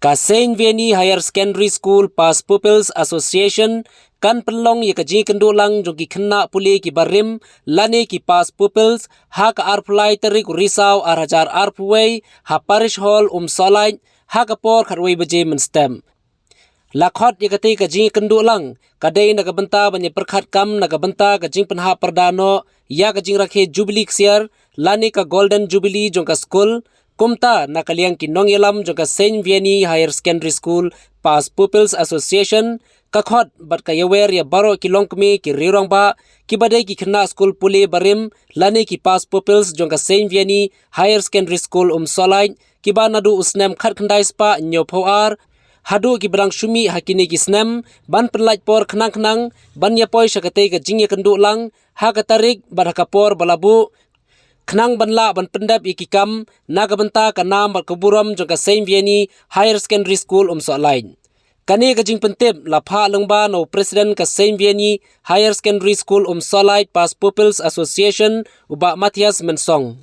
Ka Saint Vianney Higher Secondary School Pas Pupils Association kan penlong ye kaji kendulang jongki kena puli ki barim lani ki Pas Pupils ha ka arpulai terik risau arhajar arpuway ha parish hall solai ha ka por kharway baje menstem lakhot ye kati kaji kendulang kadai naga benta banye perkhat kam naga benta kaji penha perdano ya kaji rakhe jubilee ksiar lani ka golden jubilee jongka school kumta nakaliang kinong yelam jongka Saint Vianney Higher Secondary School Pas Pupils Association kakhot bat kayawer ya baro kilong kmi ki rirong ba ki badai ki khna school puli barim lani ki Pas Pupils jongka Saint Vianney Higher Secondary School solai ki ba nadu usnem khat khandai spa nyophoar hadu ki brang shumi hakini ki snem ban perlait por khnang ban ya poi sakate ka jingye kendu lang ha ka tarik barakapor balabu Kenang banla ban pendap ikikam naga benta ka nam bat kuburam jongka Saint Vianney Higher Secondary School solai kani ka jing pentip la pha lengba no president ka Saint Vianney Higher Secondary School solai Pas Pupils Association uba Matthias Mensong